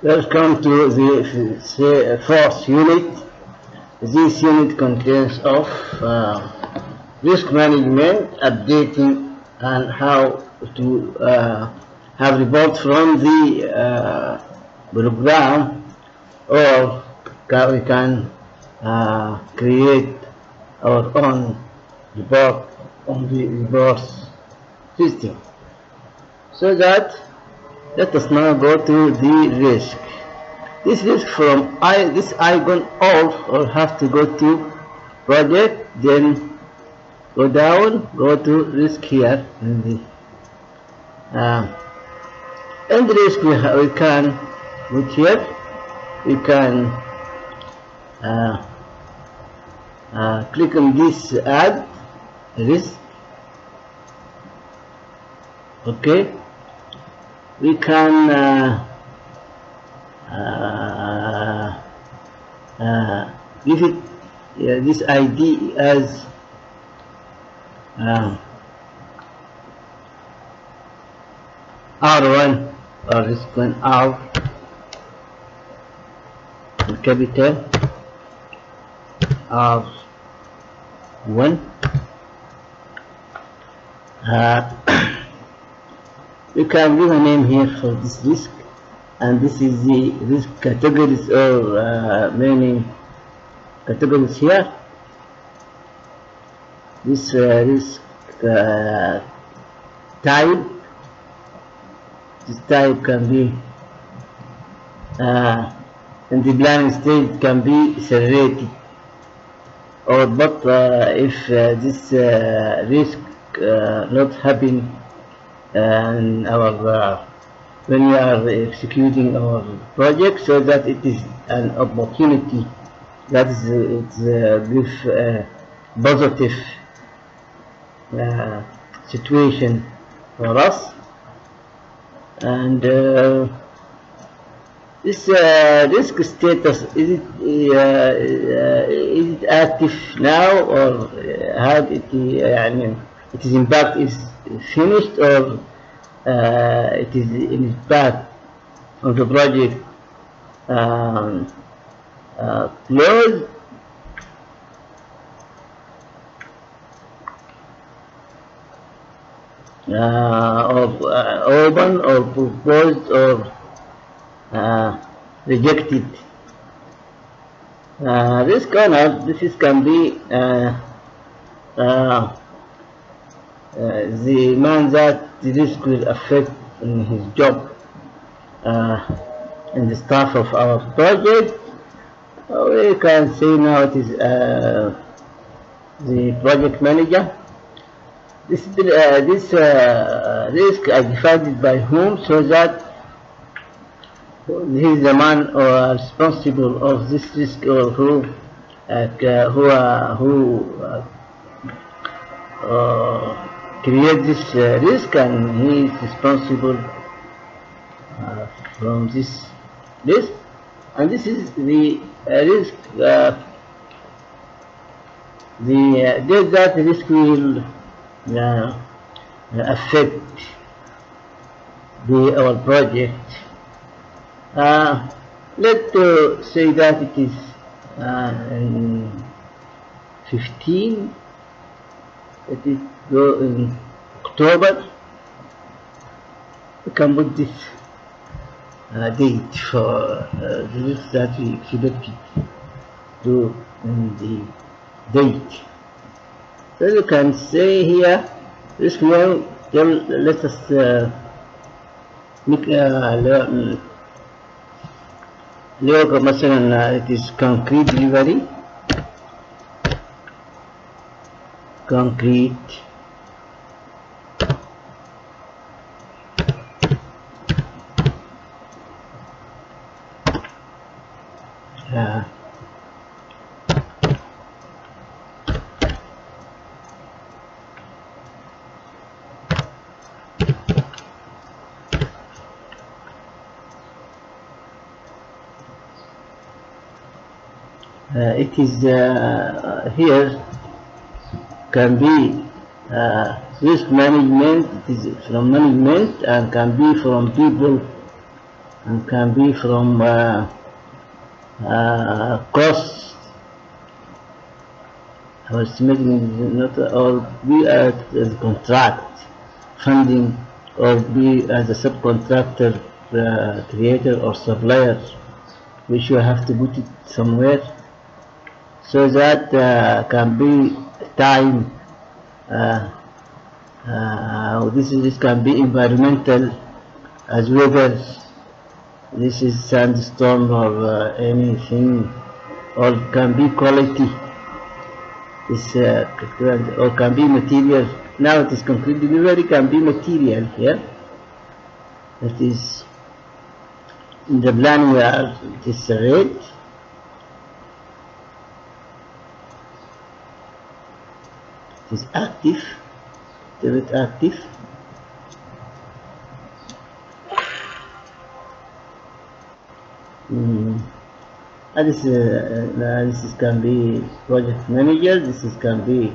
Welcome to the fourth unit. This unit contains of risk management, updating, and how to have reports from the program, or we can create our own report on the reports system. So that, let us now go to the risk. This risk from this icon off, or have to go to project, then go down, go to risk here in the risk we can look here. We can click on this add risk. Okay, we can give it this ID as R1, or risk 1 R in capital R1. We can give a name here for this risk, and this is the risk categories, or many categories here. This risk type. This type can be in the planning stage, can be accelerated, or but if this risk not happen in our when we are executing our project, so that it is an opportunity, that is it gives positive situation for us. And this risk status, is it active now, or had it its impact is finished, or it is in impact of the project closed? Or open, or proposed, or rejected. Risk owner, this can be the man that the risk will affect in his job, in the staff of our project. We can say now it is the project manager. This risk is defined by whom, so that he is the man or responsible of this risk, or who create this risk, and he is responsible from this risk. And this is the risk, the date that risk will affect our project. Let's say that it is in 15. Let it go in October. We can put this date for the risk that we expected to in the date. So you can say here risk 1. Let us make logo. مثلا it is concrete delivery, concrete it is here can be risk management. It is from management, and can be from people and can be from cost or estimating, not, or be as contract funding, or be as a subcontractor, creator or supplier, which you have to put it somewhere, so that can be time. This can be environmental as weather. This is sandstorm or anything, or can be quality. This or can be material. Now it is concrete delivery can be material here. That is in the plan where it is red. It is active. It active. And this can be project manager. This can be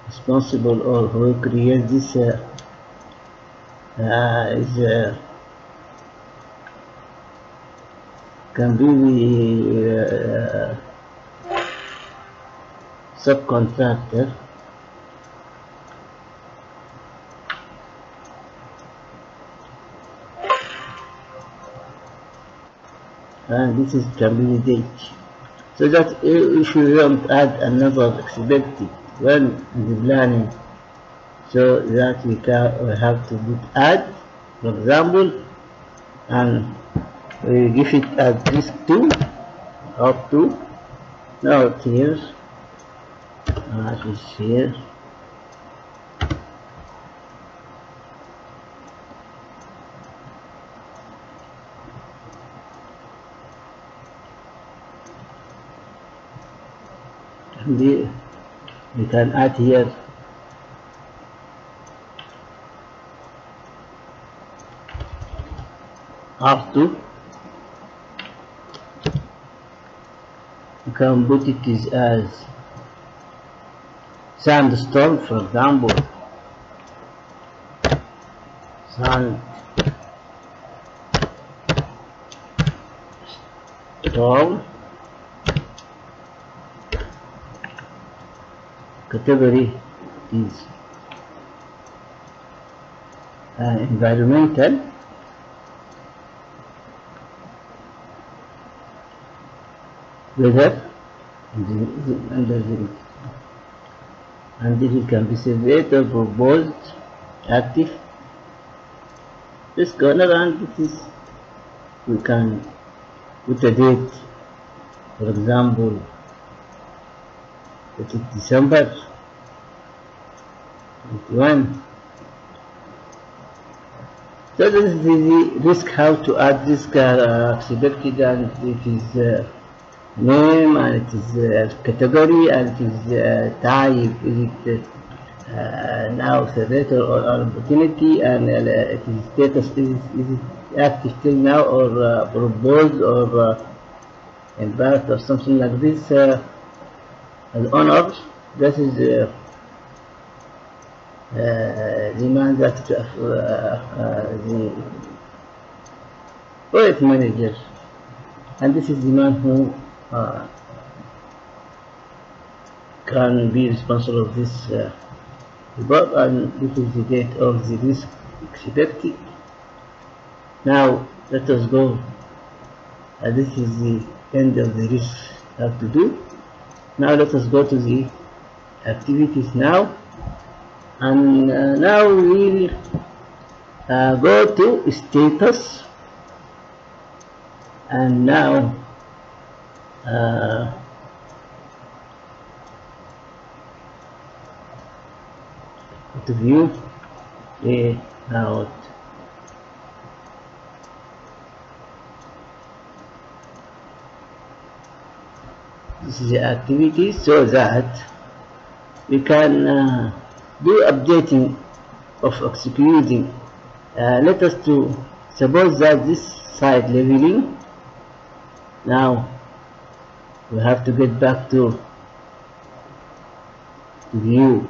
responsible, or who creates this is can be the subcontractor. And this is can be the date, so that if you don't add another expected when the planning, so that we have to put add, for example, and we give it at risk 2 up to. Now it's here, it is here. We can add here R2. You can put it as sandstorm, for example. Sandstorm. Category is environmental. Weather, and this can be surveyed or proposed, active. This corner, and this is, we can put a date, for example, it is December 21. So this is the risk, how to add this selected, and it is name, and it is category, and it is type. Is it now surveyed or opportunity, and it is status, is it active till now, or proposed, or embarked, or something like this, as owner. That is demand that the project manager, and this is the man who can be responsible of this report, and this is the date of the risk expected. Now let us go, this is the end of the risk have to do. Now let us go to the activities now, and now we will go to status, and now to view layout. This is the activity, so that we can do updating of executing. Let us to suppose that this site leveling. Now we have to get back to view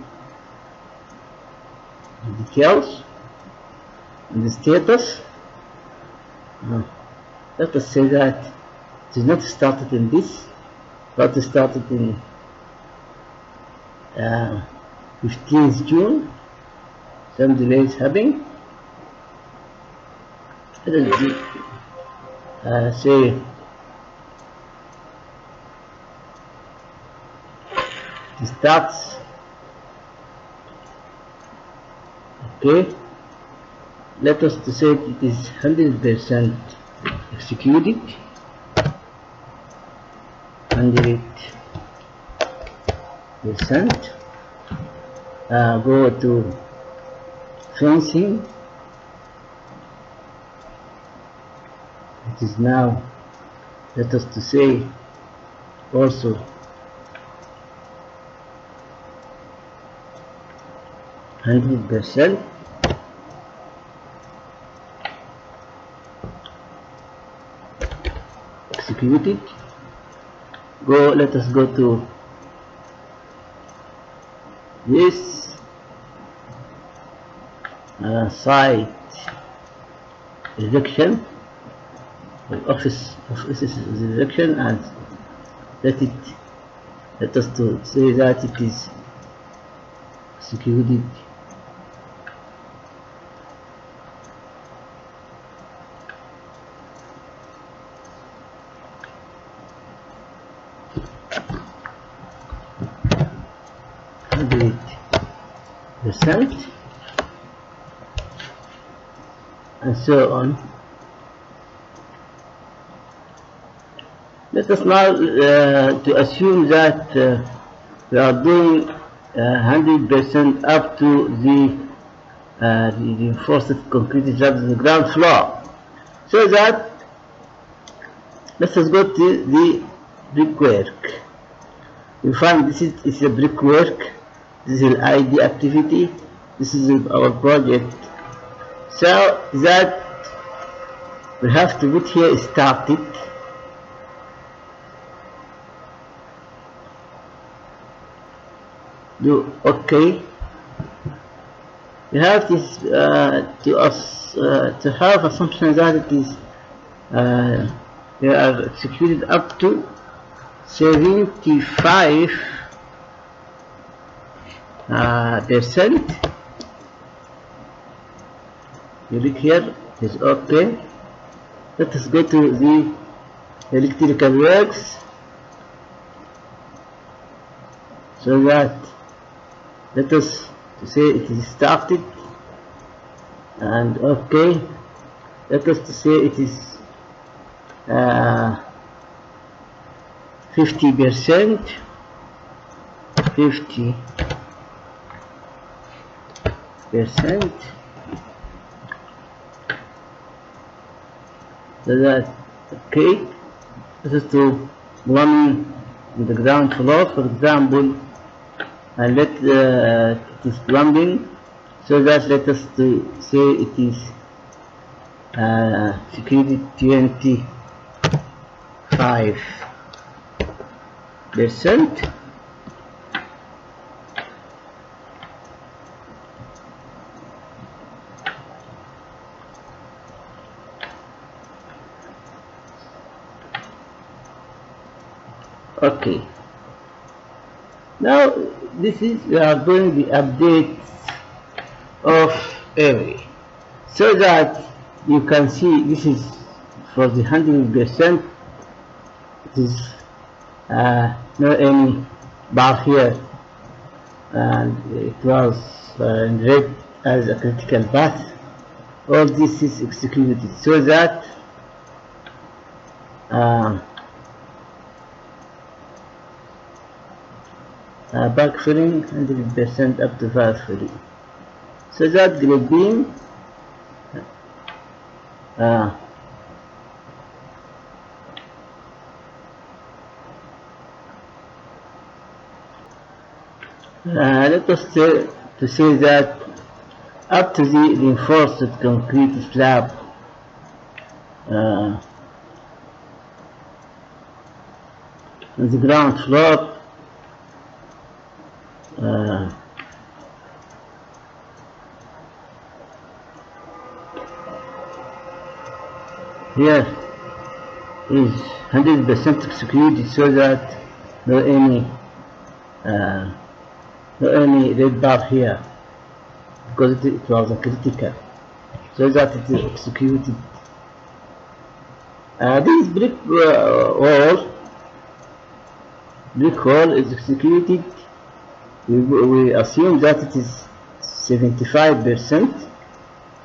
the details and the status. let us say that it is not started in this, but it started in 15th June. Some delays happening. Let us say it starts. Okay, let us to say it is 100% executed. 100%. Go to fencing. It is now, let us to say, also 100% executed. Let us go to this site erection, offices erection, and let us to say that it is executed. Percent and so on. Let us now to assume that we are doing 100% up to the reinforced concrete slab on the ground floor. So that let us go to the brickwork. You find this is a brickwork. This is an ID activity. This is our project. So that we have to put here started. Do okay. We have this to have assumption that it is they are executed up to 75%. You look here, it is okay. Let us go to the electrical works, so that let us say it is started, and okay, let us to say it is 50%, 50%. So that okay, this is to plumbing on the ground floor, for example, and let it is plumbing, so that let us to say it is security 25%. Okay, now this is we are doing the updates of area, so that you can see this is for the 100%. It is no any bar here, and it was in red as a critical path. All this is executed, so that backfilling 100% up to backfilling, so that grade beam let us say that up to the reinforced concrete slab on the ground floor, here is 100% executed, so that no any uh, no any red bar here, because it was a critical, so that it is executed. This brick wall is executed. We assume that it is 75%,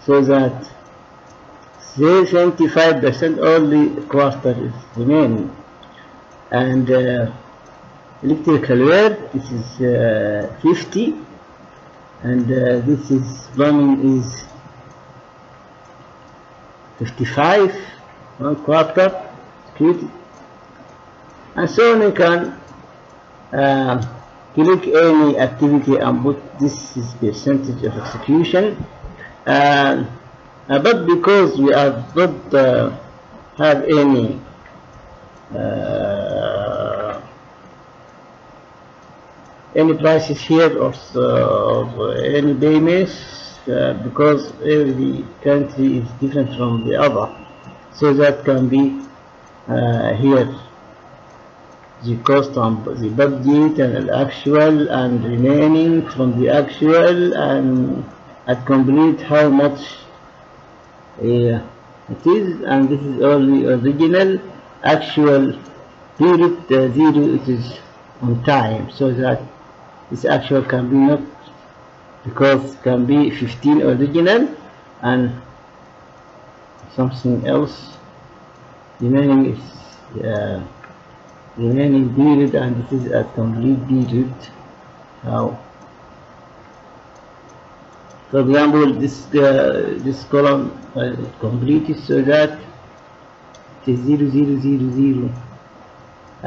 so that 75% only quarter is remaining. And electrical work, this is 50, and this is plumbing is 55, 1/4 executed. And so you can click any activity and put this is percentage of execution. But because we have not have any prices here of any payments, because every country is different from the other, so that can be here the cost on the budget and the actual and remaining from the actual, and at complete how much it is. And this is only original. Actual period 0, it is on time, so that this actual can be not, because can be 15 original and something else remaining is remaining period, and this is a complete period. How, for example, this column completed, so that it is 0, 0, 0, 0,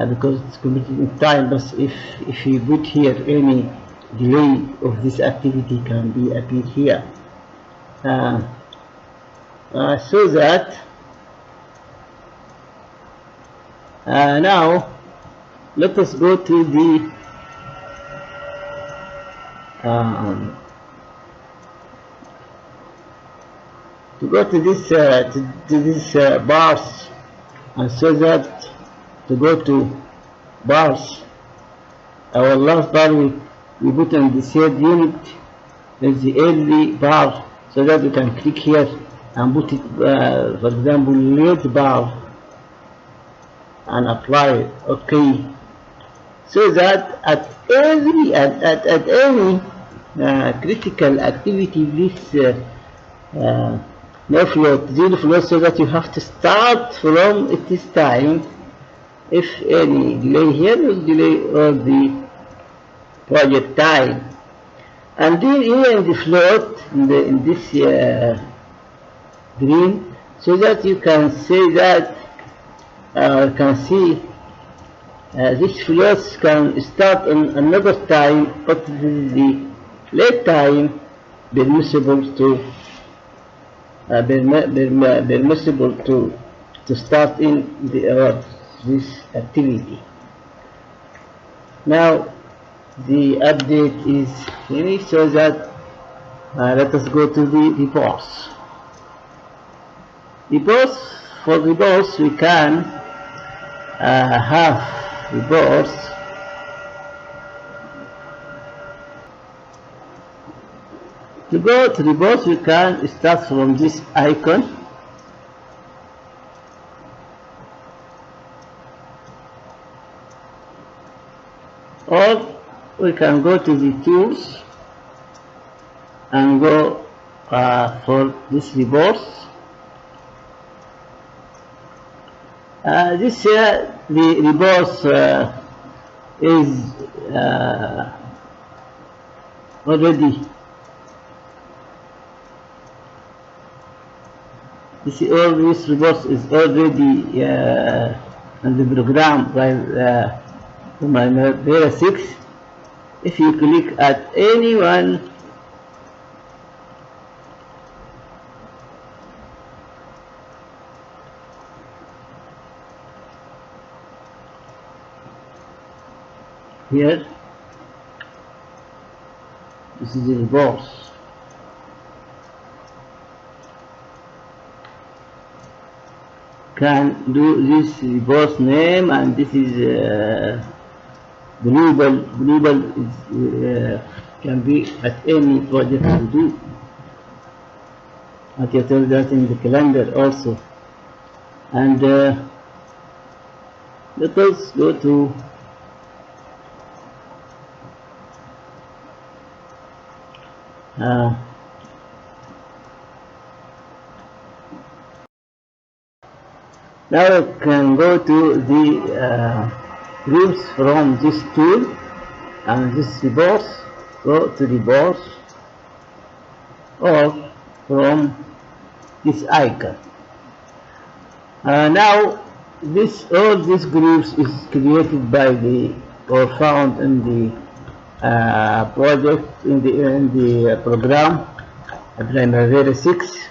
because it's completed in time. But if you put here any delay of this activity can be appear here, so that now let us go to the this bars, and so that to go to bars, our last bar we put in the third unit is the early bar, so that we can click here and put it for example late bar and apply OK, so that at every at any critical activity, this no float, zero float, so that you have to start from this time. If any delay here will delay all the project time. And then here in the float in this green, so that you can say that can see this floats can start on another time, but this is the late time permissible to permissible to start in the this activity. Now the update is finished, so that let us go to the reports. For reports we can have reports to go to reports. We can start from this icon, or we can go to the tools and go for this reports. This the reports is already, all these reports is already on the program by primavera 6. If you click at any one, here, this is the reports. can do this reverse name, and this is global is can be at any project you do. And you tell that in the calendar also. And let us go to now I can go to the groups from this tool, and this reverse, go to reverse, or from this icon. Now all these groups is created by the or found in the project in the program primavera 6,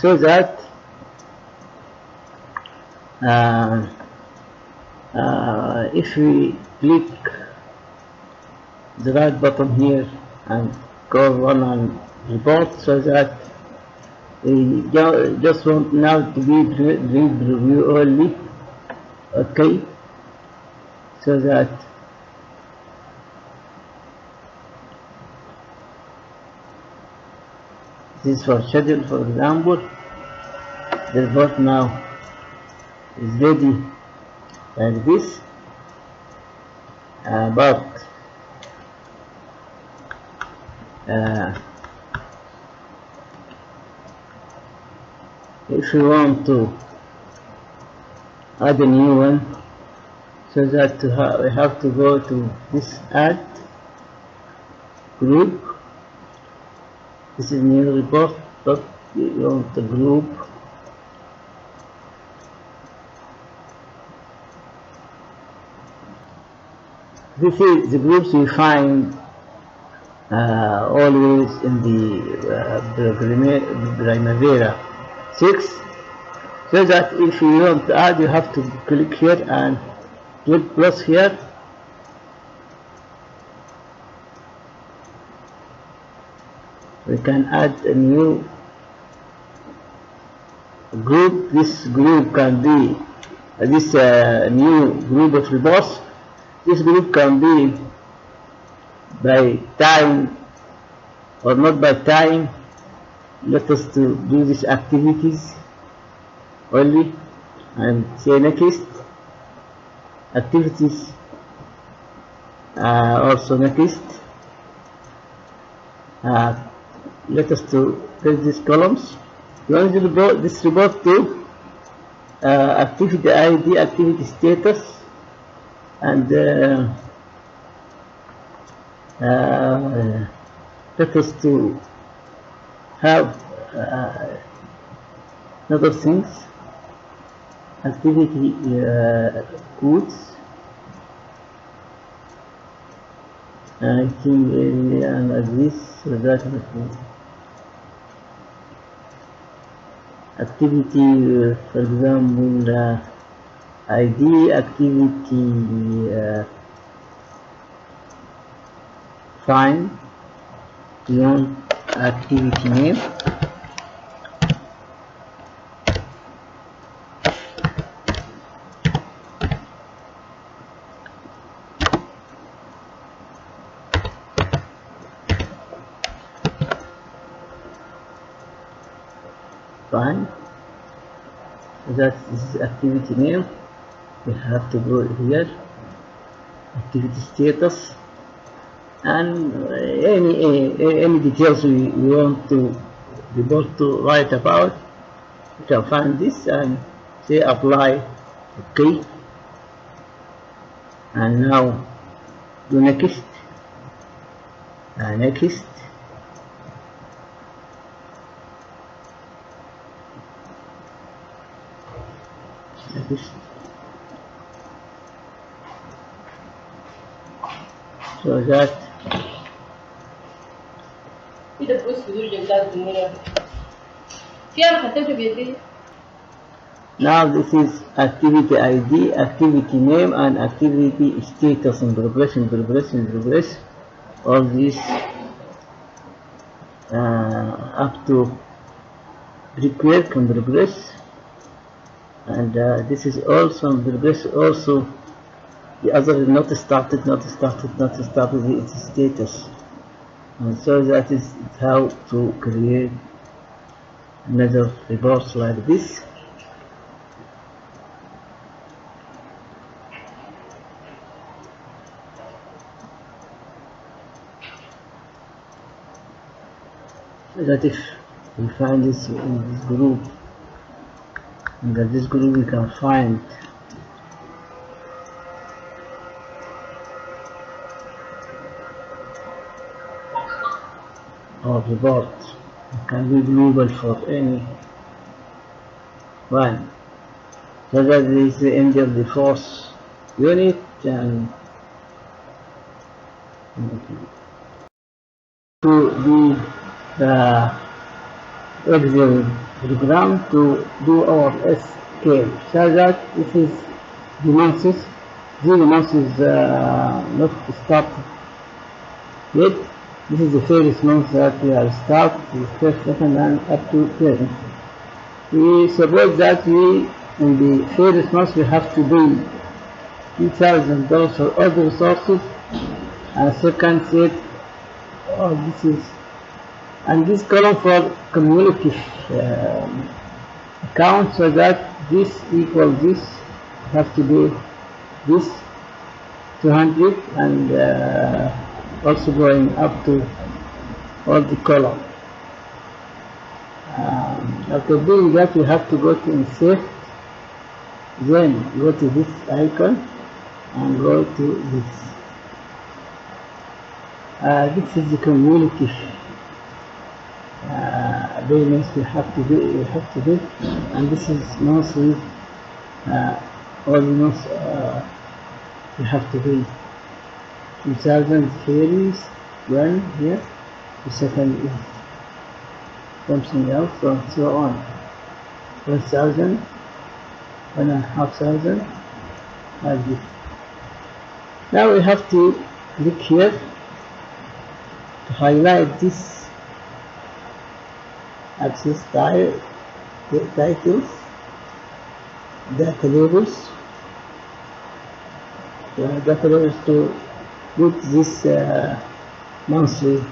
so that if we click the right button here and go run on report, so that we just want now to be read review only, okay, so that this is for schedule, for example. The report now is ready like this, but if you want to add a new one, so that we have to go to this add group. This is new report, but you want the group. This is the groups we find always in the primavera 6, so that if you want to add, you have to click here and click plus here, we can add a new group. This group can be this new group of reports. This group can be by time or not by time. Let us to do these activities only and say next activities, also next. Let us to get these columns. You want to report this report to activity ID, activity status, and let us to have other things, activity codes. I think like this, so that activity, for example, ID, activity find, you want activity name, fine, that is activity name. We have to go here, activity status, and any details we want to report to write about. You can find this and say apply, okay, and now do next, next. So that now this is activity ID, activity name, and activity status in progress. All this up to pre-work in progress. and this is also in progress. Also, the other not started, not started, not started its status, and so that is how to create another report like this. So that if we find this in this group, and in this group we can find our report. It can be global for any one. So that is the end of the fourth unit, and to the Excel program to do our scale. So that this is the months. The month is not started yet. This is the first month that we have started, the first, second, and up to present. We suppose that we in the first month we have to pay $2,000 for all the resources, and second set, oh, this is, and this column for community account, so that this equals this, have to do this 200, and also going up to all the column. After doing that, you have to go to insert, then go to this icon and go to this. This is the community payments we have to do, and this is monthly. All months we have to do 2,000 series one here. The second is something else, and so on. 1,000, 1,500, like this. Now we have to click here to highlight this access titles, data labels, to put this monthly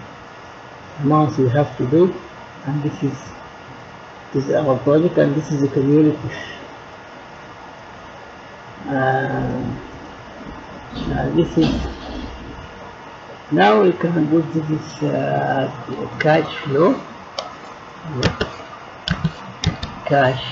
amount we have to do, and this is our project, and this is the community. This is, now we can do this cash flow, cash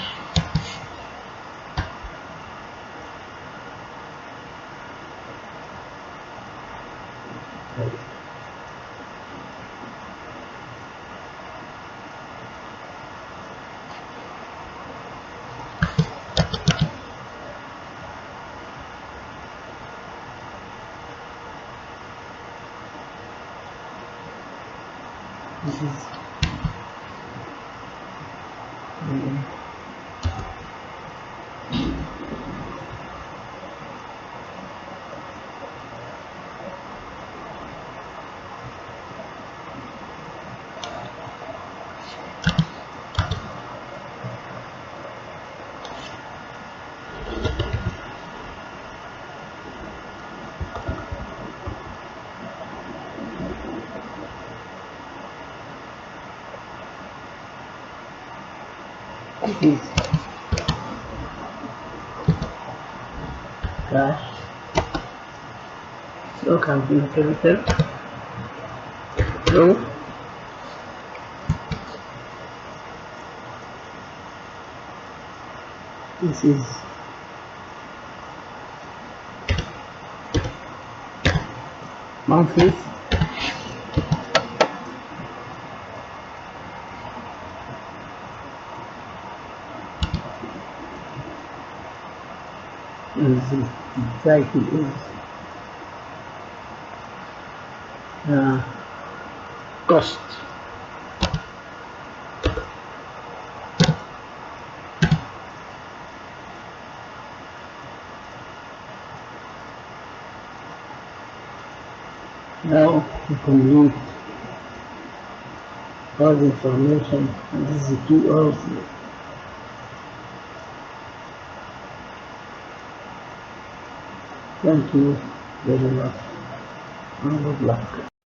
this is cash, so can be capital, so this is monthly, is the cycle is cost. Now to complete all the information, and this is the key also. Thank you very much and good luck.